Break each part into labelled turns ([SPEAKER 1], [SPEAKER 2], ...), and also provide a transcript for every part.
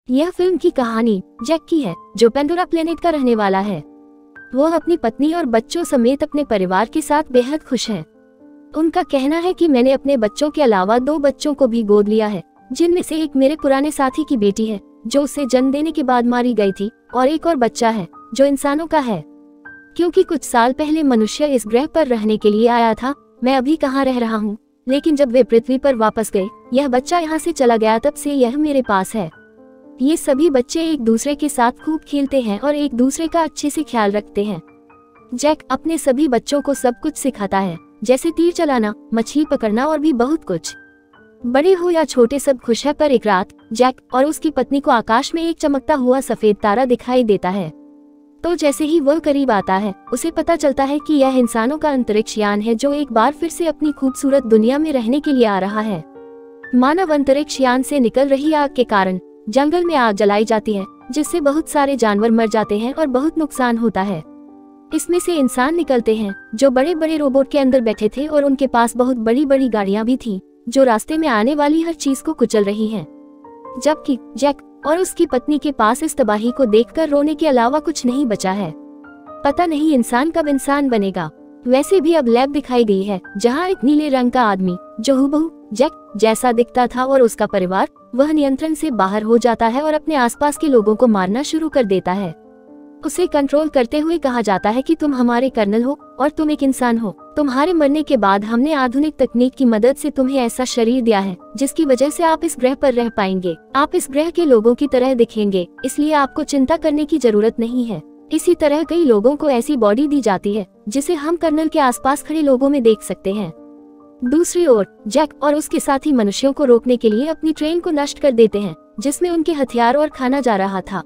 [SPEAKER 1] यह फिल्म की कहानी जैक की है, जो पेंडोरा प्लेनेट का रहने वाला है। वो अपनी पत्नी और बच्चों समेत अपने परिवार के साथ बेहद खुश हैं। उनका कहना है कि मैंने अपने बच्चों के अलावा 2 बच्चों को भी गोद लिया है, जिनमें से एक मेरे पुराने साथी की बेटी है जो उसे जन्म देने के बाद मारी गई थी, और एक और बच्चा है जो इंसानों का है। क्योंकि कुछ साल पहले मनुष्य इस ग्रह पर रहने के लिए आया था, मैं अभी कहाँ रह रहा हूँ, लेकिन जब वे पृथ्वी पर वापस गए, यह बच्चा यहाँ से चला गया, तब से यह मेरे पास है। ये सभी बच्चे एक दूसरे के साथ खूब खेलते हैं और एक दूसरे का अच्छे से ख्याल रखते हैं। जैक अपने सभी बच्चों को सब कुछ सिखाता है, जैसे तीर चलाना, मछली पकड़ना और भी बहुत कुछ। बड़े हो या छोटे सब खुश है। पर एक रात जैक और उसकी पत्नी को आकाश में एक चमकता हुआ सफेद तारा दिखाई देता है। तो जैसे ही वह करीब आता है, उसे पता चलता है कि यह इंसानों का अंतरिक्ष यान है जो एक बार फिर से अपनी खूबसूरत दुनिया में रहने के लिए आ रहा है। मानव अंतरिक्ष यान से निकल रही आग के कारण जंगल में आग जलाई जाती है, जिससे बहुत सारे जानवर मर जाते हैं और बहुत नुकसान होता है। इसमें से इंसान निकलते हैं जो बड़े बड़े रोबोट के अंदर बैठे थे, और उनके पास बहुत बड़ी बड़ी गाड़ियां भी थीं, जो रास्ते में आने वाली हर चीज को कुचल रही हैं। जबकि जैक और उसकी पत्नी के पास इस तबाही को देखकर रोने के अलावा कुछ नहीं बचा है। पता नहीं इंसान कब इंसान बनेगा। वैसे भी अब लैब दिखाई गई है, जहाँ एक नीले रंग का आदमी जो हूबहू जैक जैसा दिखता था और उसका परिवार, वह नियंत्रण से बाहर हो जाता है और अपने आसपास के लोगों को मारना शुरू कर देता है। उसे कंट्रोल करते हुए कहा जाता है कि तुम हमारे कर्नल हो और तुम एक इंसान हो। तुम्हारे मरने के बाद हमने आधुनिक तकनीक की मदद से तुम्हें ऐसा शरीर दिया है जिसकी वजह से आप इस ग्रह पर रह पाएंगे। आप इस ग्रह के लोगों की तरह दिखेंगे, इसलिए आपको चिंता करने की जरूरत नहीं है। इसी तरह कई लोगों को ऐसी बॉडी दी जाती है जिसे हम कर्नल के आसपास खड़े लोगों में देख सकते हैं। दूसरी ओर जैक और उसके साथी मनुष्यों को रोकने के लिए अपनी ट्रेन को नष्ट कर देते हैं, जिसमें उनके हथियार और खाना जा रहा था।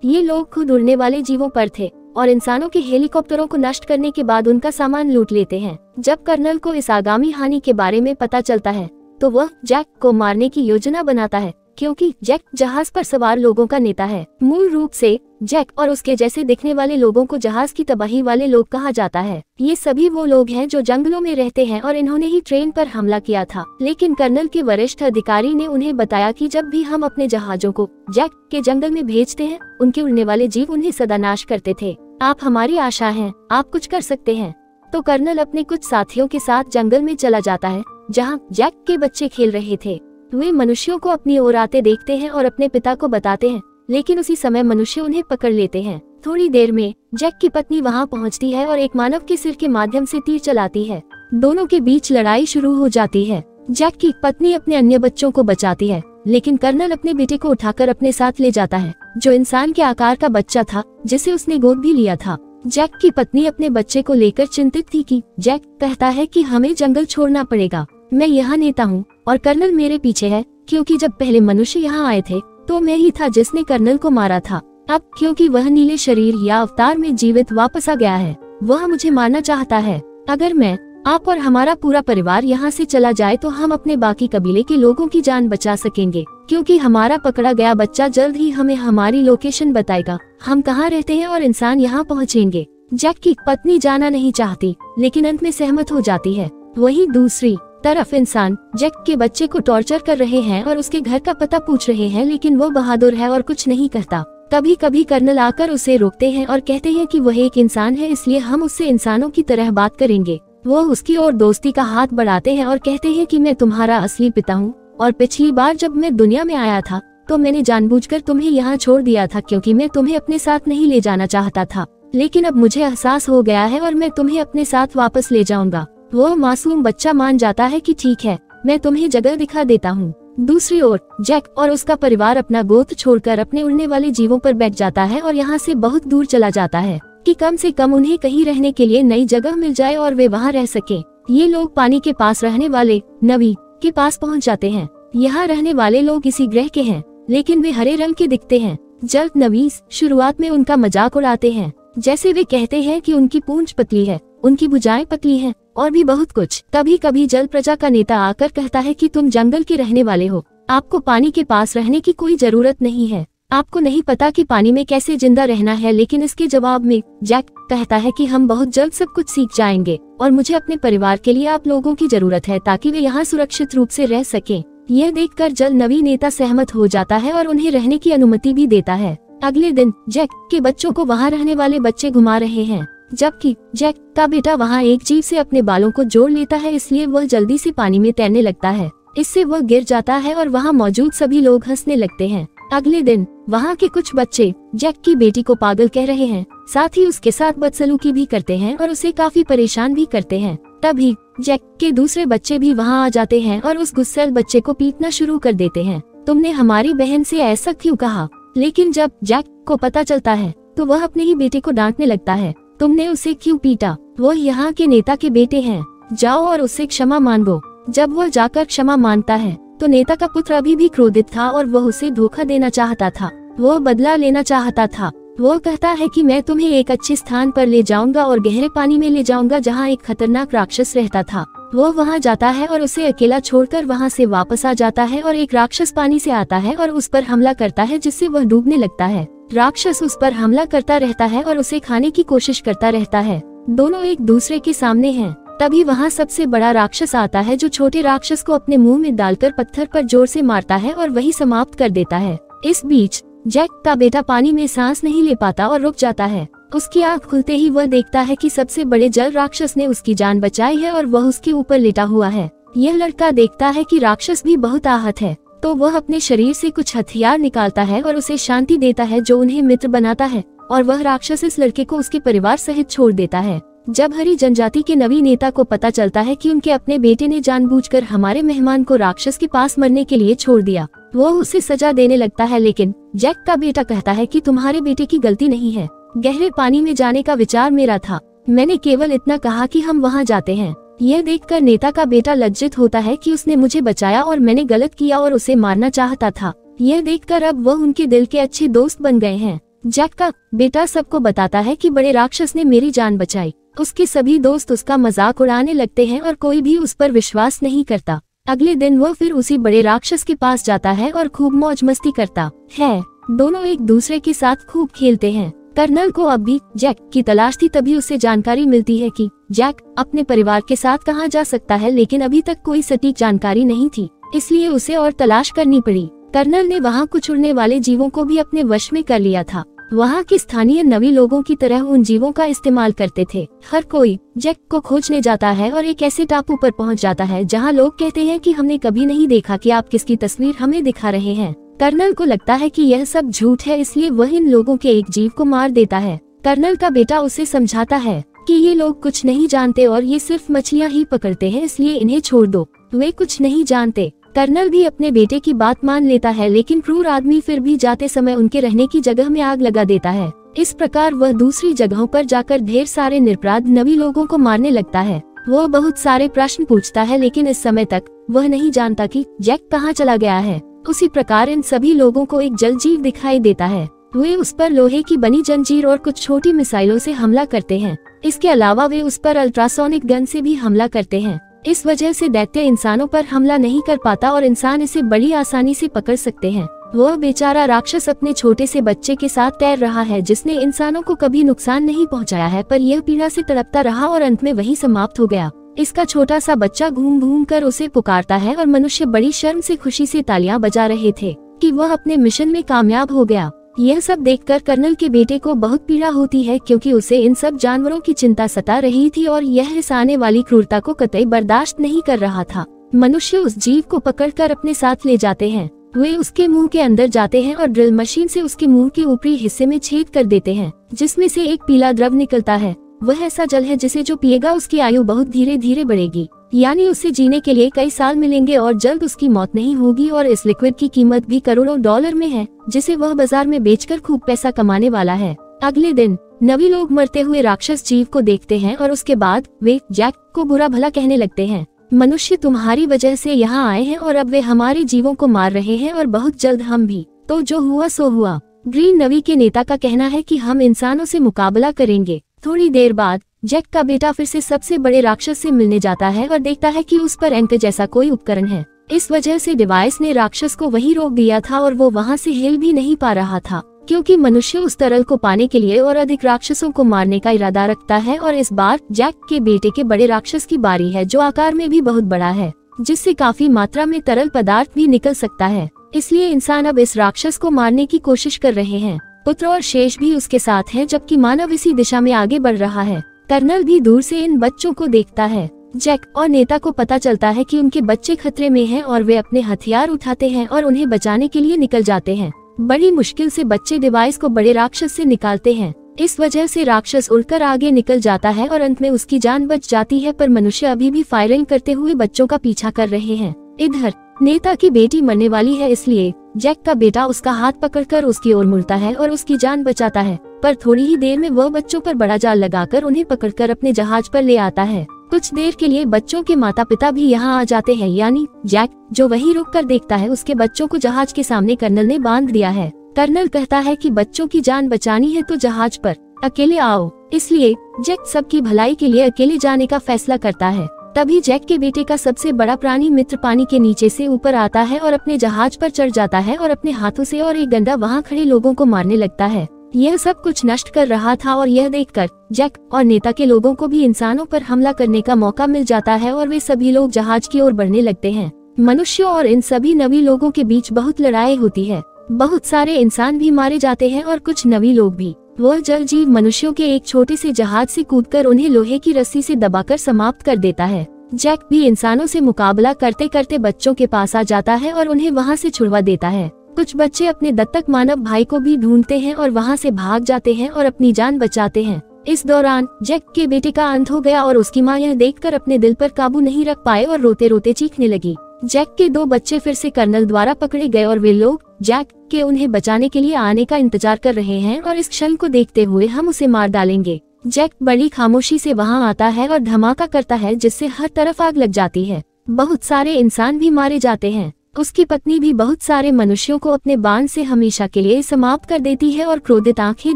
[SPEAKER 1] ये लोग खुद उड़ने वाले जीवों पर थे और इंसानों के हेलीकॉप्टरों को नष्ट करने के बाद उनका सामान लूट लेते हैं। जब कर्नल को इस आगामी हानि के बारे में पता चलता है, तो वह जैक को मारने की योजना बनाता है, क्योंकि जैक जहाज पर सवार लोगों का नेता है। मूल रूप से जैक और उसके जैसे दिखने वाले लोगों को जहाज की तबाही वाले लोग कहा जाता है। ये सभी वो लोग हैं जो जंगलों में रहते हैं और इन्होंने ही ट्रेन पर हमला किया था। लेकिन कर्नल के वरिष्ठ अधिकारी ने उन्हें बताया कि जब भी हम अपने जहाजों को जैक के जंगल में भेजते हैं, उनके उड़ने वाले जीव उन्हें सदा नाश करते थे। आप हमारी आशा हैं, आप कुछ कर सकते हैं। तो कर्नल अपने कुछ साथियों के साथ जंगल में चला जाता है, जहाँ जैक के बच्चे खेल रहे थे। वे मनुष्यों को अपनी ओर आते देखते हैं और अपने पिता को बताते हैं, लेकिन उसी समय मनुष्य उन्हें पकड़ लेते हैं। थोड़ी देर में जैक की पत्नी वहां पहुंचती है और एक मानव के सिर के माध्यम से तीर चलाती है। दोनों के बीच लड़ाई शुरू हो जाती है। जैक की पत्नी अपने अन्य बच्चों को बचाती है, लेकिन कर्नल अपने बेटे को उठाकर अपने साथ ले जाता है, जो इंसान के आकार का बच्चा था, जिसे उसने गोद भी लिया था। जैक की पत्नी अपने बच्चे को लेकर चिंतित थी कि जैक कहता है कि हमें जंगल छोड़ना पड़ेगा। मैं यहाँ नेता हूँ और कर्नल मेरे पीछे है, क्योंकि जब पहले मनुष्य यहाँ आए थे तो मैं ही था जिसने कर्नल को मारा था। अब क्योंकि वह नीले शरीर या अवतार में जीवित वापस आ गया है, वह मुझे मारना चाहता है। अगर मैं, आप और हमारा पूरा परिवार यहाँ से चला जाए तो हम अपने बाकी कबीले के लोगों की जान बचा सकेंगे, क्योंकि हमारा पकड़ा गया बच्चा जल्द ही हमें हमारी लोकेशन बताएगा, हम कहाँ रहते हैं और इंसान यहाँ पहुँचेंगे। जैक की पत्नी जाना नहीं चाहती, लेकिन अंत में सहमत हो जाती है। वहीं दूसरी तरफ इंसान जैक के बच्चे को टॉर्चर कर रहे हैं और उसके घर का पता पूछ रहे हैं, लेकिन वो बहादुर है और कुछ नहीं करता। कभी कभी कर्नल आकर उसे रोकते हैं और कहते हैं कि वह एक इंसान है, इसलिए हम उससे इंसानों की तरह बात करेंगे। वो उसकी ओर दोस्ती का हाथ बढ़ाते हैं और कहते हैं कि मैं तुम्हारा असली पिता हूँ, और पिछली बार जब मैं दुनिया में आया था तो मैंने जानबूझकर तुम्हें यहाँ छोड़ दिया था, क्योंकि मैं तुम्हें अपने साथ नहीं ले जाना चाहता था। लेकिन अब मुझे एहसास हो गया है और मैं तुम्हें अपने साथ वापस ले जाऊंगा। वो मासूम बच्चा मान जाता है कि ठीक है, मैं तुम्हें जगह दिखा देता हूँ। दूसरी ओर जैक और उसका परिवार अपना गोद छोड़कर अपने उड़ने वाले जीवों पर बैठ जाता है और यहाँ से बहुत दूर चला जाता है, कि कम से कम उन्हें कहीं रहने के लिए नई जगह मिल जाए और वे वहाँ रह सके। ये लोग पानी के पास रहने वाले नवी के पास पहुँच जाते हैं। यहाँ रहने वाले लोग इसी ग्रह के हैं, लेकिन वे हरे रंग के दिखते हैं। जल्द नवीस शुरुआत में उनका मजाक उड़ाते हैं, जैसे वे कहते हैं कि उनकी पूंछ पतली है, उनकी भुजाएं पतली हैं, और भी बहुत कुछ। कभी कभी जल प्रजा का नेता आकर कहता है कि तुम जंगल के रहने वाले हो, आपको पानी के पास रहने की कोई जरूरत नहीं है, आपको नहीं पता कि पानी में कैसे जिंदा रहना है। लेकिन इसके जवाब में जैक कहता है कि हम बहुत जल्द सब कुछ सीख जाएंगे और मुझे अपने परिवार के लिए आप लोगों की जरूरत है, ताकि वे यहाँ सुरक्षित रूप से रह सकें। यह देखकर जल नवी नेता सहमत हो जाता है और उन्हें रहने की अनुमति भी देता है। अगले दिन जैक के बच्चों को वहाँ रहने वाले बच्चे घुमा रहे हैं, जबकि जैक का बेटा वहाँ एक जीव से अपने बालों को जोड़ लेता है, इसलिए वह जल्दी से पानी में तैरने लगता है। इससे वह गिर जाता है और वहाँ मौजूद सभी लोग हंसने लगते हैं। अगले दिन वहाँ के कुछ बच्चे जैक की बेटी को पागल कह रहे हैं, साथ ही उसके साथ बदसलूकी भी करते हैं और उसे काफी परेशान भी करते हैं। तभी जैक के दूसरे बच्चे भी वहाँ आ जाते हैं और उस गुस्सैल बच्चे को पीटना शुरू कर देते हैं। तुमने हमारी बहन से ऐसा क्यों कहा? लेकिन जब जैक को पता चलता है तो वह अपने ही बेटे को डांटने लगता है। तुमने उसे क्यों पीटा? वो यहाँ के नेता के बेटे हैं, जाओ और उससे क्षमा मांगो। जब वह जाकर क्षमा मांगता है तो नेता का पुत्र अभी भी क्रोधित था और वह उसे धोखा देना चाहता था। वह बदला लेना चाहता था। वो कहता है कि मैं तुम्हें एक अच्छे स्थान पर ले जाऊंगा और गहरे पानी में ले जाऊंगा जहाँ एक खतरनाक राक्षस रहता था। वो वहाँ जाता है और उसे अकेला छोड़कर वहाँ से वापस आ जाता है और एक राक्षस पानी से आता है और उस पर हमला करता है, जिससे वह डूबने लगता है। राक्षस उस पर हमला करता रहता है और उसे खाने की कोशिश करता रहता है। दोनों एक दूसरे के सामने हैं। तभी वहाँ सबसे बड़ा राक्षस आता है जो छोटे राक्षस को अपने मुंह में डालकर पत्थर पर जोर से मारता है और वही समाप्त कर देता है। इस बीच जैक का बेटा पानी में सांस नहीं ले पाता और रुक जाता है। उसकी आँख खुलते ही वह देखता है कि सबसे बड़े जल राक्षस ने उसकी जान बचाई है और वह उसके ऊपर लेटा हुआ है। यह लड़का देखता है कि राक्षस भी बहुत आहत है, तो वह अपने शरीर से कुछ हथियार निकालता है और उसे शांति देता है, जो उन्हें मित्र बनाता है। और वह राक्षस इस लड़के को उसके परिवार सहित छोड़ देता है। जब हरी जनजाति के नवी नेता को पता चलता है कि उनके अपने बेटे ने जानबूझकर हमारे मेहमान को राक्षस के पास मरने के लिए छोड़ दिया, वो उसे सजा देने लगता है। लेकिन जैक का बेटा कहता है कि तुम्हारे बेटे की गलती नहीं है, गहरे पानी में जाने का विचार मेरा था, मैंने केवल इतना कहा कि हम वहाँ जाते हैं। यह देखकर नेता का बेटा लज्जित होता है कि उसने मुझे बचाया और मैंने गलत किया और उसे मारना चाहता था। यह देखकर अब वह उनके दिल के अच्छे दोस्त बन गए हैं। जैक का बेटा सबको बताता है कि बड़े राक्षस ने मेरी जान बचाई। उसके सभी दोस्त उसका मजाक उड़ाने लगते हैं और कोई भी उस पर विश्वास नहीं करता। अगले दिन वह फिर उसी बड़े राक्षस के पास जाता है और खूब मौज मस्ती करता है। दोनों एक दूसरे के साथ खूब खेलते हैं। कर्नल को अब भी जैक की तलाश थी, तभी उसे जानकारी मिलती है कि जैक अपने परिवार के साथ कहाँ जा सकता है, लेकिन अभी तक कोई सटीक जानकारी नहीं थी, इसलिए उसे और तलाश करनी पड़ी। कर्नल ने वहाँ कुछ उड़ने वाले जीवों को भी अपने वश में कर लिया था। वहाँ के स्थानीय नवी लोगों की तरह उन जीवों का इस्तेमाल करते थे। हर कोई जैक को खोजने जाता है और एक ऐसे टापू पर पहुँच जाता है जहाँ लोग कहते हैं कि हमने कभी नहीं देखा कि आप किसकी तस्वीर हमें दिखा रहे हैं। कर्नल को लगता है कि यह सब झूठ है, इसलिए वह इन लोगों के एक जीव को मार देता है। कर्नल का बेटा उसे समझाता है कि ये लोग कुछ नहीं जानते और ये सिर्फ मछलियाँ ही पकड़ते हैं, इसलिए इन्हें छोड़ दो, वे कुछ नहीं जानते। कर्नल भी अपने बेटे की बात मान लेता है, लेकिन क्रूर आदमी फिर भी जाते समय उनके रहने की जगह में आग लगा देता है। इस प्रकार वह दूसरी जगहों पर जाकर ढेर सारे निरपराध नवी लोगों को मारने लगता है। वह बहुत सारे प्रश्न पूछता है, लेकिन इस समय तक वह नहीं जानता कि जैक कहाँ चला गया है। उसी प्रकार इन सभी लोगों को एक जल जीव दिखाई देता है। वे उस पर लोहे की बनी जंजीर और कुछ छोटी मिसाइलों से हमला करते हैं। इसके अलावा वे उस पर अल्ट्रासोनिक गन से भी हमला करते हैं। इस वजह से दैत्य इंसानों पर हमला नहीं कर पाता और इंसान इसे बड़ी आसानी से पकड़ सकते हैं। वह बेचारा राक्षस अपने छोटे से बच्चे के साथ तैर रहा है, जिसने इंसानों को कभी नुकसान नहीं पहुंचाया है, पर यह पीड़ा से तड़पता रहा और अंत में वही समाप्त हो गया। इसका छोटा सा बच्चा घूम घूम कर उसे पुकारता है और मनुष्य बड़ी शर्म से खुशी से तालियां बजा रहे थे कि वह अपने मिशन में कामयाब हो गया। यह सब देखकर कर्नल के बेटे को बहुत पीड़ा होती है, क्योंकि उसे इन सब जानवरों की चिंता सता रही थी और यह इस आने वाली क्रूरता को कतई बर्दाश्त नहीं कर रहा था। मनुष्य उस जीव को पकड़कर अपने साथ ले जाते हैं। वे उसके मुंह के अंदर जाते हैं और ड्रिल मशीन से उसके मुंह के ऊपरी हिस्से में छेद कर देते हैं, जिसमें से एक पीला द्रव निकलता है। वह ऐसा जल है जिसे जो पिएगा उसकी आयु बहुत धीरे धीरे बढ़ेगी, यानी उसे जीने के लिए कई साल मिलेंगे और जल्द उसकी मौत नहीं होगी। और इस लिक्विड की कीमत भी करोड़ों डॉलर में है, जिसे वह बाजार में बेचकर खूब पैसा कमाने वाला है। अगले दिन नवी लोग मरते हुए राक्षस जीव को देखते हैं और उसके बाद वे जैक को बुरा भला कहने लगते हैं। मनुष्य तुम्हारी वजह से यहाँ आए हैं और अब वे हमारे जीवों को मार रहे हैं और बहुत जल्द हम भी। तो जो हुआ सो हुआ। ग्रीन नवी के नेता का कहना है कि हम इंसानों से मुकाबला करेंगे। थोड़ी देर बाद जैक का बेटा फिर से सबसे बड़े राक्षस से मिलने जाता है और देखता है कि उस पर एंकर जैसा कोई उपकरण है। इस वजह से डिवाइस ने राक्षस को वहीं रोक दिया था और वो वहां से हिल भी नहीं पा रहा था, क्योंकि मनुष्य उस तरल को पाने के लिए और अधिक राक्षसों को मारने का इरादा रखता है। और इस बार जैक के बेटे के बड़े राक्षस की बारी है, जो आकार में भी बहुत बड़ा है। जिससे काफी मात्रा में तरल पदार्थ भी निकल सकता है। इसलिए इंसान अब इस राक्षस को मारने की कोशिश कर रहे हैं। पुत्र और शेष भी उसके साथ हैं, जबकि मानव इसी दिशा में आगे बढ़ रहा है। कर्नल भी दूर से इन बच्चों को देखता है। जैक और नेता को पता चलता है कि उनके बच्चे खतरे में हैं और वे अपने हथियार उठाते हैं और उन्हें बचाने के लिए निकल जाते हैं। बड़ी मुश्किल से बच्चे डिवाइस को बड़े राक्षस से निकालते हैं। इस वजह से राक्षस उड़कर आगे निकल जाता है और अंत में उसकी जान बच जाती है, पर मनुष्य अभी भी फायरिंग करते हुए बच्चों का पीछा कर रहे हैं। इधर नेता की बेटी मरने वाली है, इसलिए जैक का बेटा उसका हाथ पकड़कर उसकी ओर मुड़ता है और उसकी जान बचाता है। पर थोड़ी ही देर में वह बच्चों पर बड़ा जाल लगाकर उन्हें पकड़कर अपने जहाज पर ले आता है। कुछ देर के लिए बच्चों के माता पिता भी यहाँ आ जाते हैं, यानी जैक जो वहीं रुककर देखता है उसके बच्चों को जहाज के सामने कर्नल ने बांध दिया है। कर्नल कहता है कि बच्चों की जान बचानी है तो जहाज पर अकेले आओ। इसलिए जैक सबकी भलाई के लिए अकेले जाने का फैसला करता है। तभी जैक के बेटे का सबसे बड़ा प्राणी मित्र पानी के नीचे से ऊपर आता है और अपने जहाज पर चढ़ जाता है और अपने हाथों से और एक डंडा वहाँ खड़े लोगों को मारने लगता है। यह सब कुछ नष्ट कर रहा था और यह देखकर जैक और नेता के लोगों को भी इंसानों पर हमला करने का मौका मिल जाता है और वे सभी लोग जहाज की ओर बढ़ने लगते हैं। मनुष्यों और इन सभी नवी लोगों के बीच बहुत लड़ाई होती है। बहुत सारे इंसान भी मारे जाते हैं और कुछ नवी लोग भी। वह जल जीव मनुष्यों के एक छोटे से जहाज से कूदकर उन्हें लोहे की रस्सी से दबाकर समाप्त कर देता है। जैक भी इंसानों से मुकाबला करते करते बच्चों के पास आ जाता है और उन्हें वहाँ से छुड़वा देता है। कुछ बच्चे अपने दत्तक मानव भाई को भी ढूंढते हैं और वहाँ से भाग जाते हैं और अपनी जान बचाते हैं। इस दौरान जैक के बेटे का अंत हो गया और उसकी माँ यह देखकर अपने दिल पर काबू नहीं रख पाए और रोते रोते चीखने लगी। जैक के 2 बच्चे फिर से कर्नल द्वारा पकड़े गए और वे लोग जैक के उन्हें बचाने के लिए आने का इंतजार कर रहे हैं और इस क्षण को देखते हुए हम उसे मार डालेंगे। जैक बड़ी खामोशी से वहां आता है और धमाका करता है, जिससे हर तरफ आग लग जाती है। बहुत सारे इंसान भी मारे जाते हैं। उसकी पत्नी भी बहुत सारे मनुष्यों को अपने बाण से हमेशा के लिए समाप्त कर देती है और क्रोधित आंखें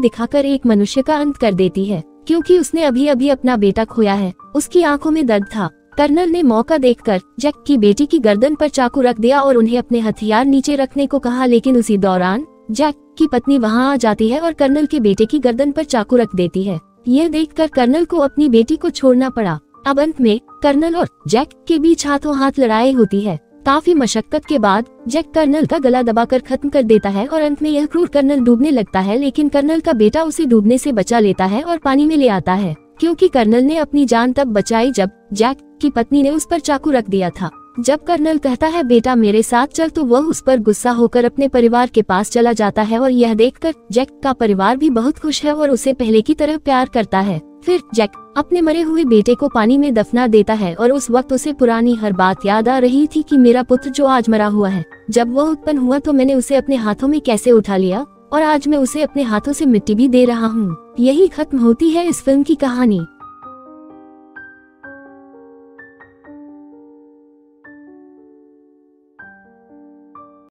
[SPEAKER 1] दिखाकर एक मनुष्य का अंत कर देती है, क्योंकि उसने अभी अभी अपना बेटा खोया है। उसकी आंखों में दर्द था। कर्नल ने मौका देखकर जैक की बेटी की गर्दन पर चाकू रख दिया और उन्हें अपने हथियार नीचे रखने को कहा, लेकिन उसी दौरान जैक की पत्नी वहां आ जाती है और कर्नल के बेटे की गर्दन पर चाकू रख देती है। यह देखकर कर्नल को अपनी बेटी को छोड़ना पड़ा। अब अंत में कर्नल और जैक के बीच हाथों हाथ लड़ाई होती है। काफी मशक्कत के बाद जैक कर्नल का गला दबाकर खत्म कर देता है और अंत में यह क्रूर कर्नल डूबने लगता है, लेकिन कर्नल का बेटा उसे डूबने से बचा लेता है और पानी में ले आता है, क्योंकि कर्नल ने अपनी जान तब बचाई जब जैक की पत्नी ने उस पर चाकू रख दिया था। जब कर्नल कहता है बेटा मेरे साथ चल, तो वह उस पर गुस्सा होकर अपने परिवार के पास चला जाता है और यह देखकर जैक का परिवार भी बहुत खुश है और उसे पहले की तरह प्यार करता है। फिर जैक अपने मरे हुए बेटे को पानी में दफना देता है और उस वक्त उसे पुरानी हर बात याद आ रही थी कि मेरा पुत्र जो आज मरा हुआ है, जब वह उत्पन्न हुआ तो मैंने उसे अपने हाथों में कैसे उठा लिया और आज मैं उसे अपने हाथों से मिट्टी भी दे रहा हूँ। यही खत्म होती है इस फिल्म की कहानी।